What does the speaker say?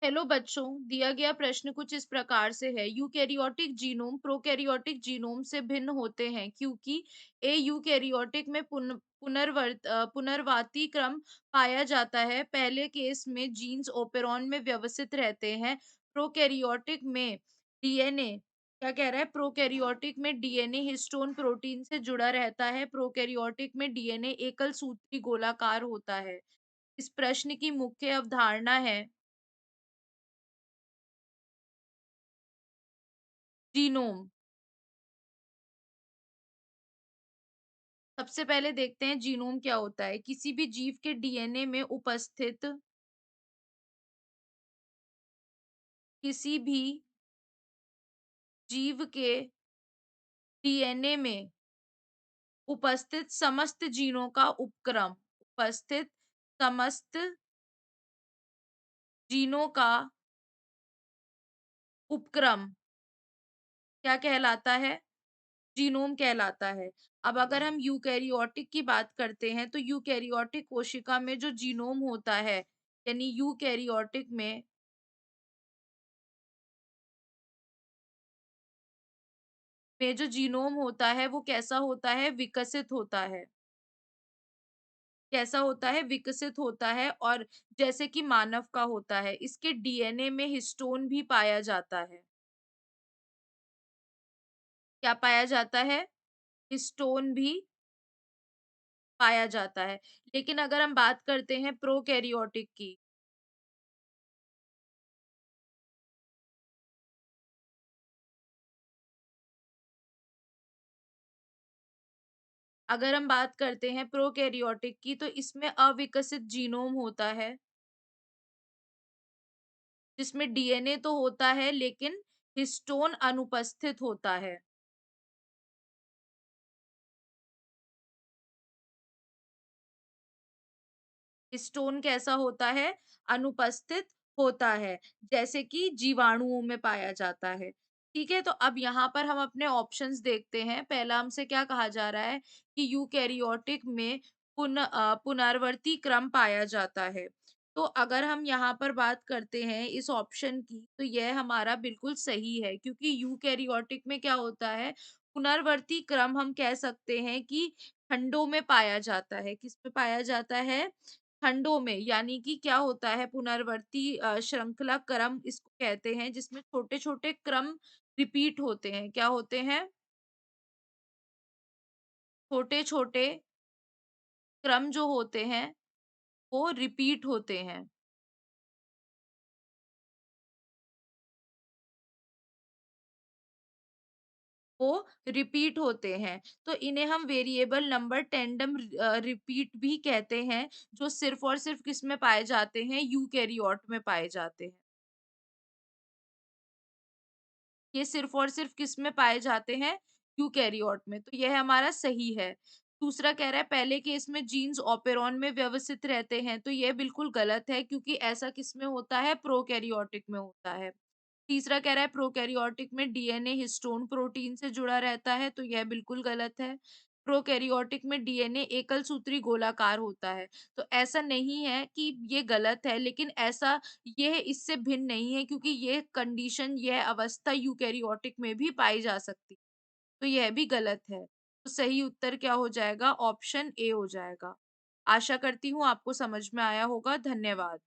Hello बच्चों, दिया गया प्रश्न कुछ इस प्रकार से है। यूकेरियोटिक जीनोम प्रोकैरियोटिक जीनोम से भिन्न होते हैं क्योंकि यूकेरियोटिक में पुनर्वाती क्रम पाया जाता है। पहले केस में जीन्स ओपेरॉन में व्यवस्थित रहते हैं। प्रोकैरियोटिक में डीएनए क्या कह रहा है? प्रोकैरियोटिक में डीएनए हिस्टोन प्रोटीन से जुड़ा रहता है। प्रोकैरियोटिक में डीएनए एकल सूत्री गोलाकार होता है। इस प्रश्न की मुख्य अवधारणा है जीनोम। सबसे पहले देखते हैं जीनोम क्या होता है। किसी भी जीव के डीएनए में उपस्थित किसी भी जीव के डीएनए में उपस्थित समस्त जीनों का उपक्रम उपस्थित समस्त जीनों का उपक्रम क्या कहलाता है? जीनोम कहलाता है। अब अगर हम यूकेरियोटिक की बात करते हैं तो यूकेरियोटिक कोशिका में जो जीनोम होता है, यानी यूकेरियोटिक में जो जीनोम होता है वो कैसा होता है? विकसित होता है। कैसा होता है? विकसित होता है, और जैसे कि मानव का होता है। इसके डीएनए में हिस्टोन भी पाया जाता है। क्या पाया जाता है? हिस्टोन भी पाया जाता है। लेकिन अगर हम बात करते हैं प्रोकैरियोटिक की, अगर हम बात करते हैं प्रोकैरियोटिक की, तो इसमें अविकसित जीनोम होता है, जिसमें डीएनए तो होता है लेकिन हिस्टोन अनुपस्थित होता है। स्टोन कैसा होता है? अनुपस्थित होता है, जैसे कि जीवाणुओं में पाया जाता है। ठीक है, तो अब यहाँ पर हम अपने ऑप्शंस देखते हैं। पहला हमसे क्या कहा जा रहा है कि यूकेरियोटिक में पुनरावर्ती क्रम पाया जाता है। तो अगर हम यहाँ पर बात करते हैं इस ऑप्शन की, तो यह हमारा बिल्कुल सही है, क्योंकि यूकेरियोटिक में क्या होता है? पुनरावर्ती क्रम हम कह सकते हैं कि खंडों में पाया जाता है। किस में पाया जाता है? खंडों में। यानी कि क्या होता है? पुनरावर्ती श्रृंखला क्रम इसको कहते हैं, जिसमें छोटे-छोटे क्रम रिपीट होते हैं। क्या होते हैं? छोटे-छोटे क्रम जो होते हैं, वो रिपीट होते हैं। वो रिपीट होते हैं। तो इन्हें हम वेरिएबल नंबर टेंडम रिपीट भी कहते हैं, जो सिर्फ़ और सिर्फ़ किस में पाए जाते हैं? यूकेरियोट में पाए जाते हैं। ये सिर्फ़ और सिर्फ़ किस में पाए जाते हैं? यूकेरियोट में, तो यह हमारा सही है। दूसरा कह रहा है पहले केस में जीन्स ओपेरॉन में व्यवस्थित रहते हैं, तो यह बिल्कुल गलत है, क्योंकि ऐसा किसमें होता है? प्रोकैरियोटिक में होता है। तीसरा कह रहा है प्रोकैरियोटिक में डीएनए हिस्टोन प्रोटीन से जुड़ा रहता है, तो यह बिल्कुल गलत है। प्रोकैरियोटिक में डीएनए एकल सूत्री गोलाकार होता है। तो ऐसा नहीं है कि ये गलत है, लेकिन ऐसा ये इससे भिन्न नहीं है, क्योंकि ये कंडीशन, यह अवस्था यूकेरियोटिक में भी पाई जा सकती, तो यह भी गलत है। तो सही उत्तर क्या हो जाएगा? ऑप्शन ए हो जाएगा। आशा करती हूँ आपको समझ में आया होगा। धन्यवाद।